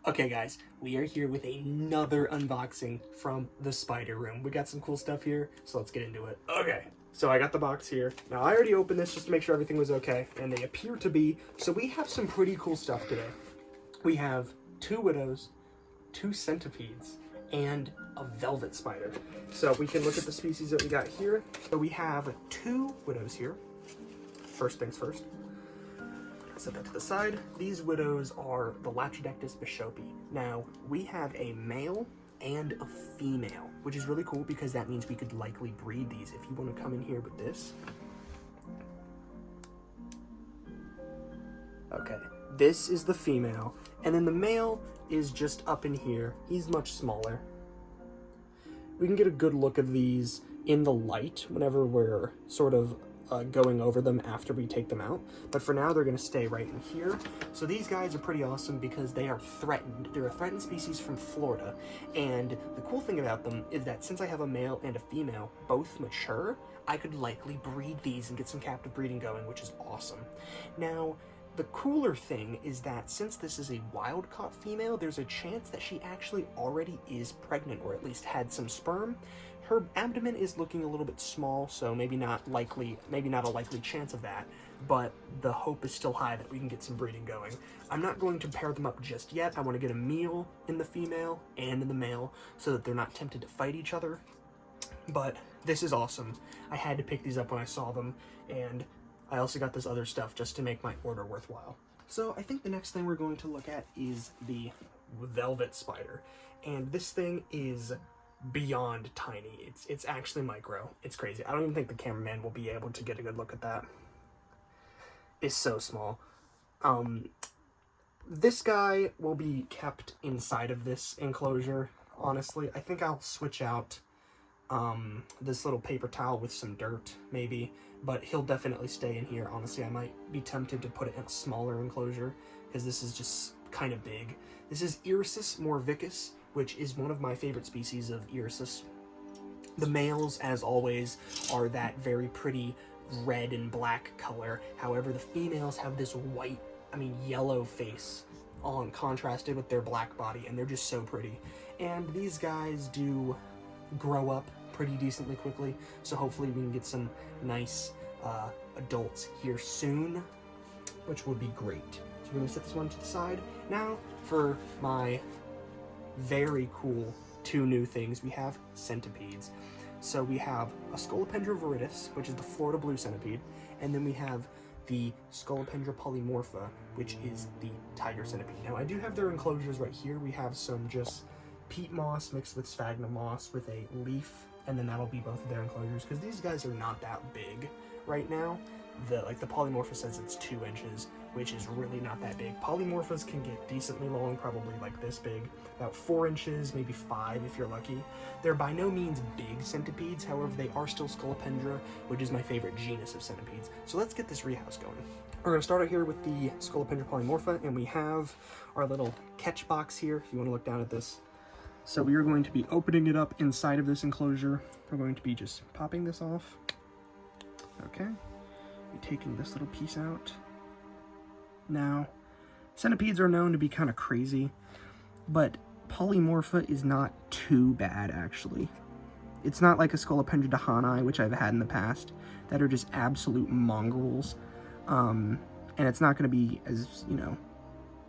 Okay guys, we are here with another unboxing from the spider room. We got some cool stuff here, so let's get into it. Okay, so I got the box here. Now I already opened this just to make sure everything was okay, and they appear to be. So we have some pretty cool stuff today. We have 2 widows, 2 centipedes, and a velvet spider. So we can look at the species that we got here. So we have 2 widows here. First things first. Set that to the side. These widows are the Latrodectus bishopi. Now, we have a male and a female, which is really cool because that means we could likely breed these. If you want to come in here with this. Okay, this is the female, and then the male is just up in here. He's much smaller. We can get a good look of these in the light whenever we're sort of going over them after we take them out, but for now they're going to stay right in here. So these guys are pretty awesome because they are threatened. They're a threatened species from Florida, and the cool thing about them is that since I have a male and a female, both mature, I could likely breed these and get some captive breeding going, which is awesome. Now, the cooler thing is that since this is a wild-caught female, there's a chance that she actually already is pregnant, or at least had some sperm. Her abdomen is looking a little bit small, so maybe not a likely chance of that, but the hope is still high that we can get some breeding going. I'm not going to pair them up just yet. I want to get a meal in the female and in the male so that they're not tempted to fight each other, but this is awesome. I had to pick these up when I saw them, and I also got this other stuff just to make my order worthwhile. So I think the next thing we're going to look at is the velvet spider, and this thing is beyond tiny. It's actually micro. It's crazy. I don't even think the cameraman will be able to get a good look at that. It's so small. This guy will be kept inside of this enclosure, honestly. I think I'll switch out this little paper towel with some dirt, maybe, but he'll definitely stay in here. Honestly, I might be tempted to put it in a smaller enclosure, because this is just kind of big. This is Irisus morvicus, which is one of my favorite species of Irisus. The males, as always, are that very pretty red and black color. However, the females have this white, yellow face on contrasted with their black body, and they're just so pretty. And these guys do grow up pretty decently quickly, so hopefully we can get some nice adults here soon, which would be great. So we're going to set this one to the side. Now, for my very cool 2 new things, we have centipedes. So we have a Scolopendra viridis, which is the Florida blue centipede, and then we have the Scolopendra polymorpha, which is the tiger centipede. Now, I do have their enclosures right here. We have some just peat moss mixed with sphagnum moss with a leaf, and then that'll be both of their enclosures, because these guys are not that big right now. The polymorpha says it's 2 inches, which is really not that big. Polymorphas can get decently long, probably like this big, about 4 inches, maybe 5 if you're lucky. They're by no means big centipedes, however, they are still Scolopendra, which is my favorite genus of centipedes. So let's get this rehouse going. We're going to start out here with the Scolopendra polymorpha, and we have our little catch box here, if you want to look down at this. So we are going to be opening it up inside of this enclosure. We're going to be just popping this off. Okay. Taking this little piece out. Now, centipedes are known to be kind of crazy, but polymorpha is not too bad, actually. It's not like a Scolopendra dahani, which I've had in the past, that are just absolute mongrels. And it's not going to be as, it's not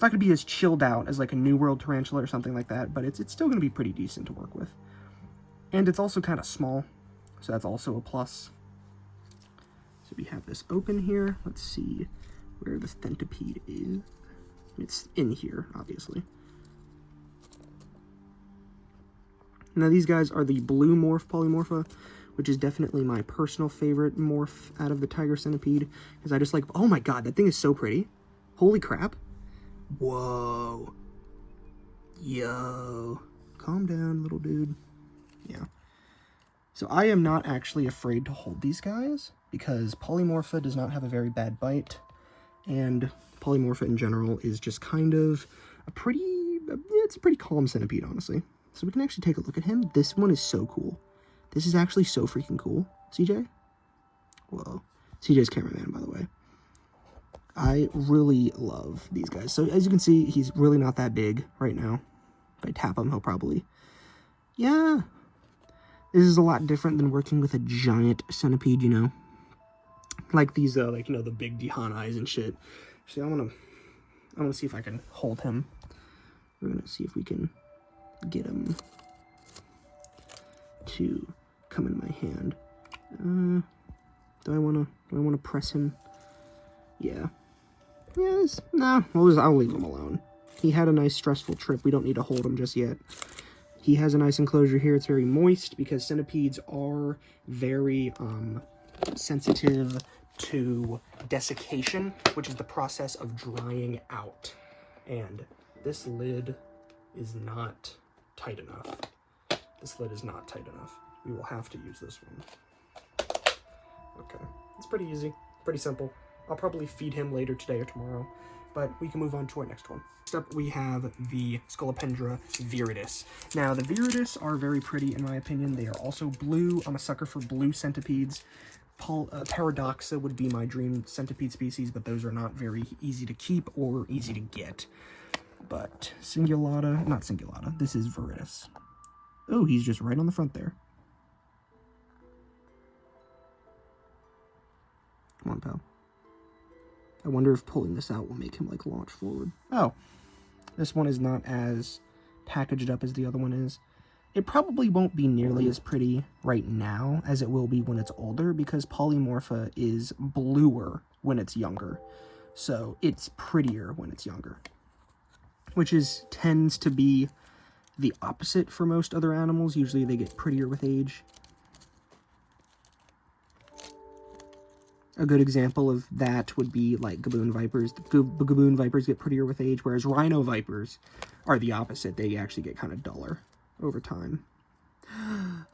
going to be as chilled out as like a New World tarantula or something like that, but it's still going to be pretty decent to work with. And it's also kind of small, so that's also a plus. So we have this open here. Let's see where the centipede is. It's in here, obviously. Now these guys are the blue morph polymorpha, which is definitely my personal favorite morph out of the tiger centipede, because I just like, oh my god, that thing is so pretty. Holy crap. Whoa. Yo. Calm down, little dude. Yeah. So I am not actually afraid to hold these guys, because polymorpha does not have a very bad bite, and polymorpha in general is just kind of it's a pretty calm centipede, honestly. So we can actually take a look at him. This one is so cool. This is actually so freaking cool. CJ? Whoa. CJ's cameraman, by the way. I really love these guys. So as you can see, he's really not that big right now. If I tap him, he'll probably... Yeah. This is a lot different than working with a giant centipede, you know? Like these, like, you know, the big Dihan eyes and shit. Actually, I wanna see if I can hold him. We're gonna see if we can get him to come in my hand. Do I wanna press him? Yeah. Yes. No, I'll leave him alone. He had a nice stressful trip. We don't need to hold him just yet. He has a nice enclosure here. It's very moist because centipedes are very sensitive to desiccation, which is the process of drying out. And this lid is not tight enough. This lid is not tight enough. We will have to use this one. Okay. It's pretty easy. Pretty simple. I'll probably feed him later today or tomorrow, but we can move on to our next one. Next up, we have the Scolopendra viridis. Now, the viridis are very pretty, in my opinion. They are also blue. I'm a sucker for blue centipedes. Paradoxa would be my dream centipede species, but those are not very easy to keep or easy to get. But not cingulata, this is viridis. Oh, he's just right on the front there. Come on, pal. I wonder if pulling this out will make him, like, launch forward. Oh, this one is not as packaged up as the other one is. It probably won't be nearly as pretty right now as it will be when it's older, because Polymorpha is bluer when it's younger. So it's prettier when it's younger. Which tends to be the opposite for most other animals. Usually they get prettier with age. A good example of that would be like gaboon vipers. Gaboon vipers get prettier with age, whereas rhino vipers are the opposite. They actually get kind of duller over time.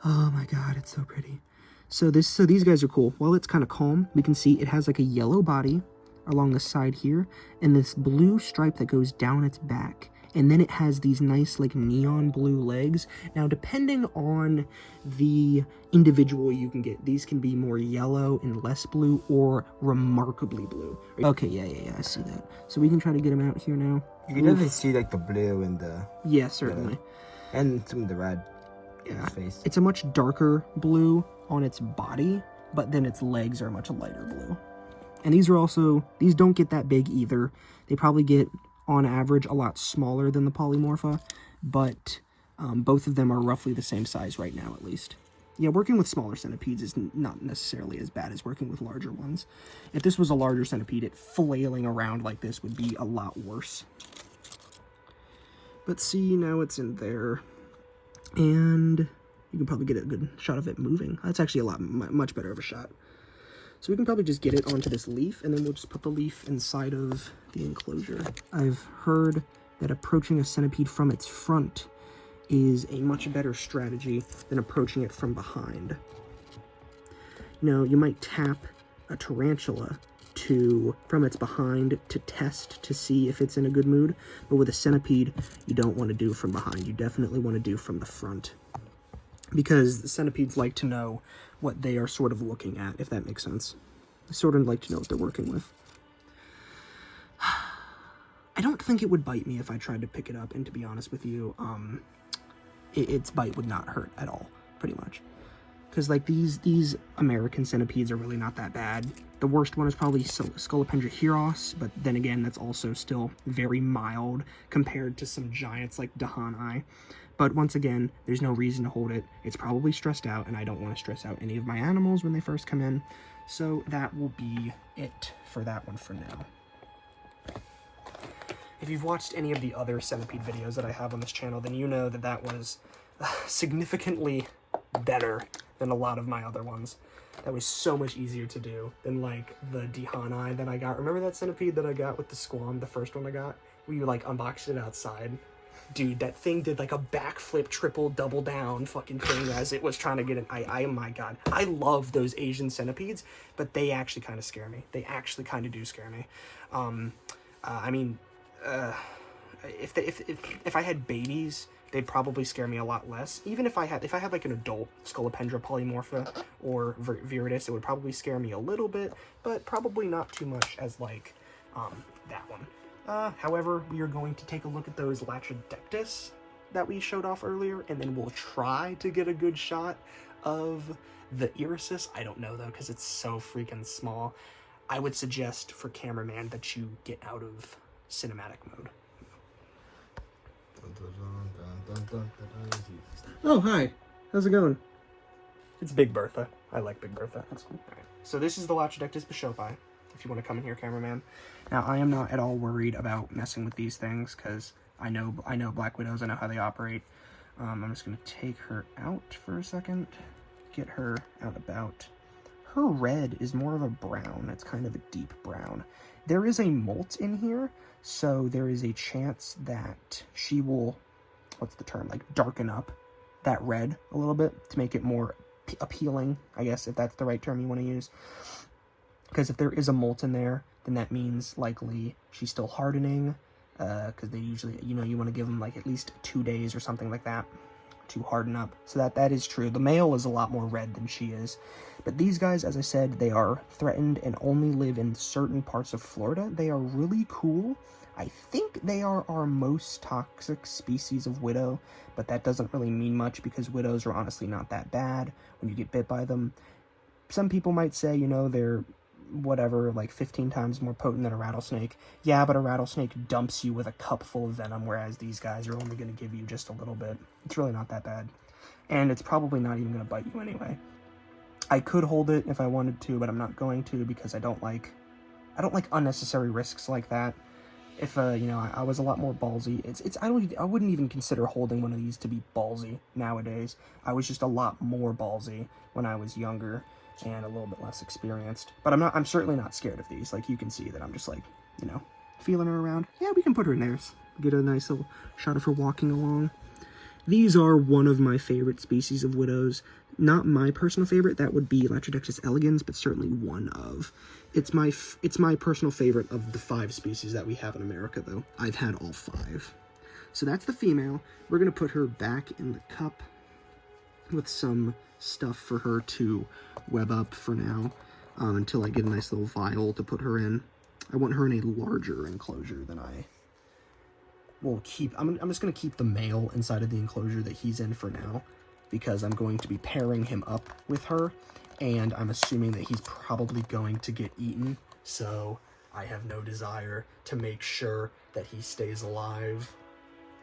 Oh my god, it's so pretty. So these guys are cool. While it's kind of calm, we can see it has like a yellow body along the side here, and this blue stripe that goes down its back. And then it has these nice, like, neon blue legs. Now, depending on the individual you can get, these can be more yellow and less blue, or remarkably blue. Okay, yeah, I see that. So we can try to get him out here now. You can definitely see, like, the blue and the... Yeah, certainly. And some of the red in his face. It's a much darker blue on its body, but then its legs are much lighter blue. And these don't get that big either. They probably get, on average, a lot smaller than the Polymorpha, but both of them are roughly the same size right now, at least. Yeah, working with smaller centipedes is not necessarily as bad as working with larger ones. If this was a larger centipede, it flailing around like this would be a lot worse. But see, now it's in there, and you can probably get a good shot of it moving. That's actually much better of a shot. So we can probably just get it onto this leaf, and then we'll just put the leaf inside of the enclosure. I've heard that approaching a centipede from its front is a much better strategy than approaching it from behind. You know, you might tap a tarantula from its behind to test to see if it's in a good mood, but with a centipede, you don't want to do from behind. You definitely want to do from the front, because the centipedes like to know what they are sort of looking at, if that makes sense. They sort of like to know what they're working with. I don't think it would bite me if I tried to pick it up, and to be honest with you, its bite would not hurt at all, pretty much. Because, like, these American centipedes are really not that bad. The worst one is probably Scolopendra heros, but then again, that's also still very mild compared to some giants like Dahani. But once again, there's no reason to hold it. It's probably stressed out, and I don't want to stress out any of my animals when they first come in. So that will be it for that one for now. If you've watched any of the other centipede videos that I have on this channel, then you know that that was significantly better than a lot of my other ones. That was so much easier to do than, like, the Dihani that I got. Remember that centipede that I got with the squam, the first one I got? We, like, unboxed it outside. Dude, that thing did, like, a backflip, triple, double down fucking thing as it was trying to get an... my god. I love those Asian centipedes, but they actually kind of scare me. They actually kind of do scare me. I mean, if I had babies, they'd probably scare me a lot less. Even if I had like an adult Scolopendra polymorpha or viridis, it would probably scare me a little bit, but probably not too much as, like, that one. However, we are going to take a look at those Latrodectus that we showed off earlier, and then we'll try to get a good shot of the irisis. I don't know though, because it's so freaking small. I would suggest for cameraman that you get out of cinematic mode. Oh, hi. How's it going? It's Big Bertha. I like Big Bertha. That's cool. All right. So this is the Latrodectus bishopi, if you want to come in here, cameraman. Now, I am not at all worried about messing with these things, because I know Black Widows. I know how they operate. I'm just going to take her out for a second. Get her out about. Her red is more of a brown. It's kind of a deep brown. There is a molt in here, so there is a chance that she will, what's the term, like darken up that red a little bit to make it more appealing, I guess, if that's the right term you want to use. Because if there is a molt in there, then that means likely she's still hardening, because they usually, you want to give them like at least 2 days or something like that to harden up. So that is true. The male is a lot more red than she is. But these guys, as I said, they are threatened and only live in certain parts of Florida. They are really cool. I think they are our most toxic species of widow, but that doesn't really mean much because widows are honestly not that bad when you get bit by them. Some people might say, they're whatever, like 15 times more potent than a rattlesnake. Yeah, but a rattlesnake dumps you with a cup full of venom, whereas these guys are only going to give you just a little bit. It's really not that bad. And it's probably not even going to bite you anyway. I could hold it if I wanted to, but I'm not going to because I don't like unnecessary risks like that. If I was a lot more ballsy. I wouldn't even consider holding one of these to be ballsy nowadays. I was just a lot more ballsy when I was younger and a little bit less experienced. But I'm certainly not scared of these. Like, you can see that I'm just like, feeling her around. Yeah, we can put her in there. Get a nice little shot of her walking along. These are one of my favorite species of widows. Not my personal favorite, that would be Latrodectus elegans, but certainly one of. It's my personal favorite of the 5 species that we have in America, though. I've had all 5. So that's the female. We're going to put her back in the cup with some stuff for her to web up for now, until I get a nice little vial to put her in. I want her in a larger enclosure than I will keep. I'm just going to keep the male inside of the enclosure that he's in for now, because I'm going to be pairing him up with her, and I'm assuming that he's probably going to get eaten, so I have no desire to make sure that he stays alive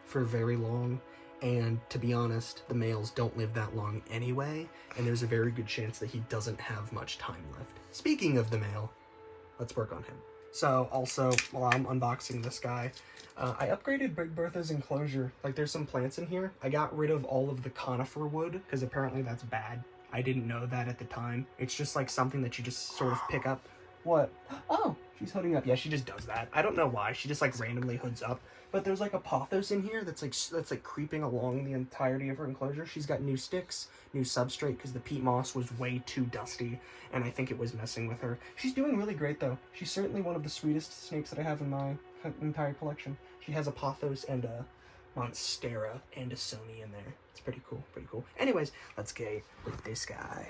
for very long. And to be honest, the males don't live that long anyway, and there's a very good chance that he doesn't have much time left. Speaking of the male, let's work on him. So also, while I'm unboxing this guy, I upgraded Big Bertha's enclosure. Like, there's some plants in here. I got rid of all of the conifer wood, because apparently that's bad. I didn't know that at the time. It's just like something that you just sort of pick up. What? Oh, she's hooding up. Yeah, she just does that. I don't know why. She just like randomly hoods up. But there's like a pothos in here that's like creeping along the entirety of her enclosure. She's got new sticks, new substrate, because the peat moss was way too dusty, and I think it was messing with her. She's doing really great though. She's certainly one of the sweetest snakes that I have in my entire collection. She has a pothos and a monstera and a sony in there. It's pretty cool, pretty cool. Anyways, let's get with this guy.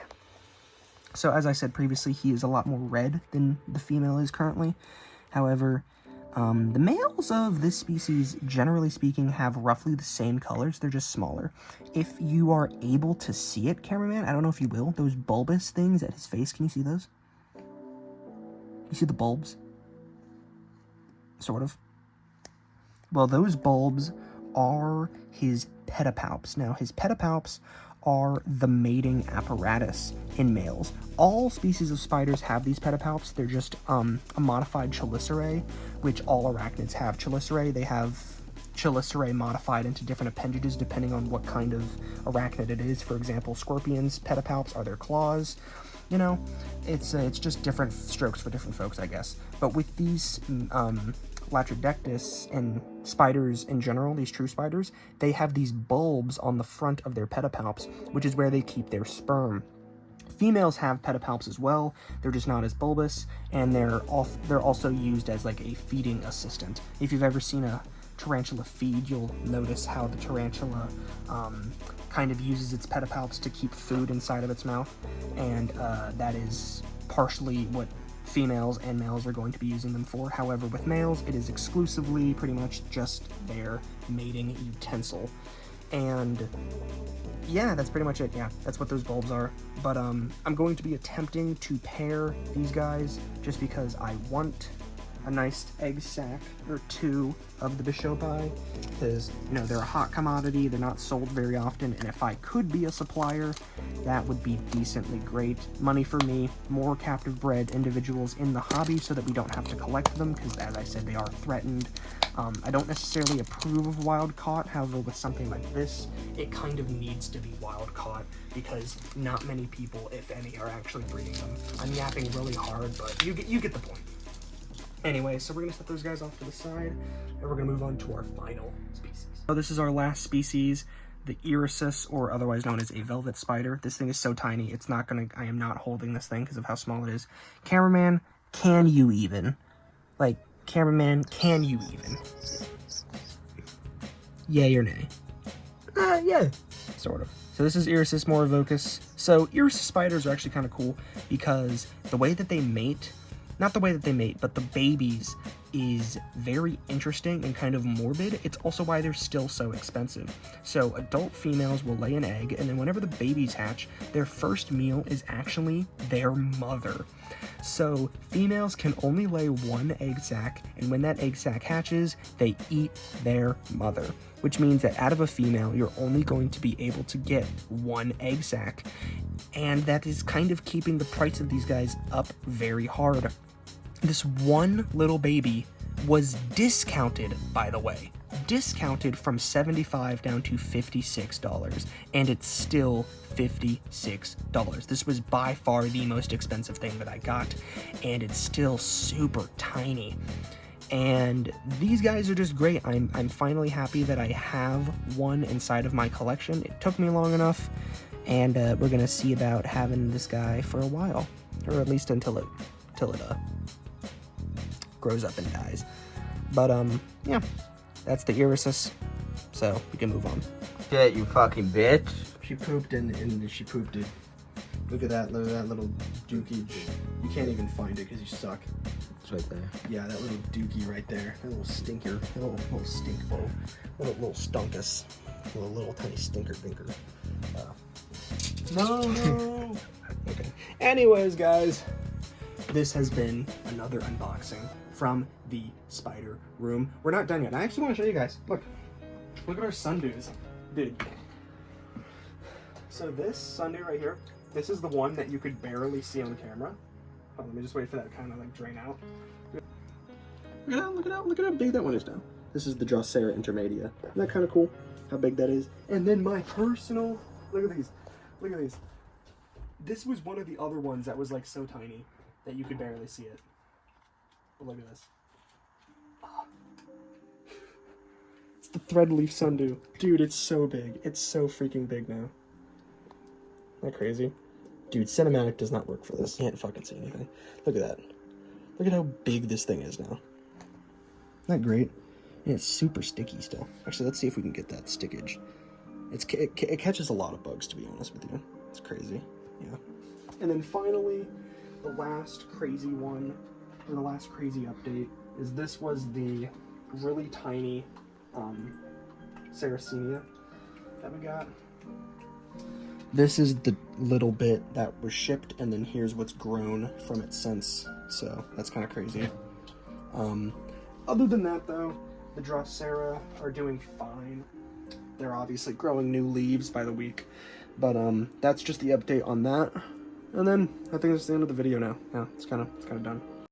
So as I said previously, he is a lot more red than the female is currently. However, the males of this species, generally speaking, have roughly the same colors. They're just smaller. If you are able to see it, cameraman, I don't know if you will, those bulbous things at his face, can you see those? You see the bulbs? Sort of. Well, those bulbs are his pedipalps. Now, his pedipalps are the mating apparatus in males. All species of spiders have these pedipalps. They're just a modified chelicerae, which all arachnids have chelicerae. They have chelicerae modified into different appendages depending on what kind of arachnid it is. For example, scorpions' pedipalps are their claws. It's just different strokes for different folks, I guess. But with these Latrodectus and spiders in general, these true spiders, they have these bulbs on the front of their pedipalps, which is where they keep their sperm. Females have pedipalps as well. They're just not as bulbous, and they're also used as like a feeding assistant. If you've ever seen a tarantula feed, you'll notice how the tarantula kind of uses its pedipalps to keep food inside of its mouth, and that is partially what females and males are going to be using them for. However, with males, it is exclusively pretty much just their mating utensil. And yeah, that's pretty much it. Yeah, that's what those bulbs are. But I'm going to be attempting to pair these guys just because I want a nice egg sac or two of the Bishopi, because, you know, they're a hot commodity, they're not sold very often, and if I could be a supplier, that would be decently great. Money for me, more captive bred individuals in the hobby so that we don't have to collect them, because as I said, they are threatened. I don't necessarily approve of wild caught, however, with something like this, it kind of needs to be wild caught, because not many people, if any, are actually breeding them. I'm yapping really hard, but you get the point. Anyway, so we're going to set those guys off to the side, and we're going to move on to our final species. So this is our last species, the Irisus, or otherwise known as a velvet spider. This thing is so tiny, it's not going to, I am not holding this thing because of how small it is. Cameraman, can you even? Like, cameraman, can you even? Yay or nay? Yeah, sort of. So this is Irisus morovocus. So Irisus spiders are actually kind of cool because the way that they mate, not the way that they mate, but the babies is very interesting and kind of morbid. It's also why they're still so expensive. So adult females will lay an egg, and then whenever the babies hatch, their first meal is actually their mother. So females can only lay one egg sac, and when that egg sac hatches, they eat their mother, which means that out of a female, you're only going to be able to get one egg sac, and that is kind of keeping the price of these guys up very hard. This one little baby was discounted, by the way, discounted from $75 down to $56, and it's still $56. This was by far the most expensive thing that I got, and it's still super tiny. And these guys are just great. I'm finally happy that I have one inside of my collection. It took me long enough, and we're gonna see about having this guy for a while, or at least until it grows up and dies. But yeah, that's the Irisus, so we can move on. Shit, you fucking bitch. She pooped and she pooped it. Look at that little dookie. You can't even find it because you suck. It's right there. Yeah, that little dookie right there. That little stinker. That little stink bowl. Little stunkus. Little tiny stinker dinker. No. Okay. Anyways, guys, this has been another unboxing from the spider room. We're not done yet. I actually want to show you guys. Look at our sundews, dude. So this sundew right here, this is the one that you could barely see on camera. Oh, let me just wait for that to kind of like drain out. Look at how big that one is now. This is the Drosera intermedia. Isn't that kind of cool? How big that is. And then my personal, look at these. This was one of the other ones that was like so tiny that you could barely see it. But look at this. It's the threadleaf sundew. Dude, it's so big. It's so freaking big now. Isn't that crazy? Dude, cinematic does not work for this. You can't fucking see anything. Look at that. Look at how big this thing is now. Isn't that great? And it's super sticky still. Actually, let's see if we can get that stickage. It catches a lot of bugs, to be honest with you. It's crazy. Yeah. And then finally, the last crazy one, or the last crazy update, is this was the really tiny Sarracenia that we got. This is the little bit that was shipped, and then here's what's grown from it since. So that's kind of crazy. Other than that, though, the Drosera are doing fine. They're obviously growing new leaves by the week, but that's just the update on that. And then I think that's the end of the video now. Yeah, it's kind of done.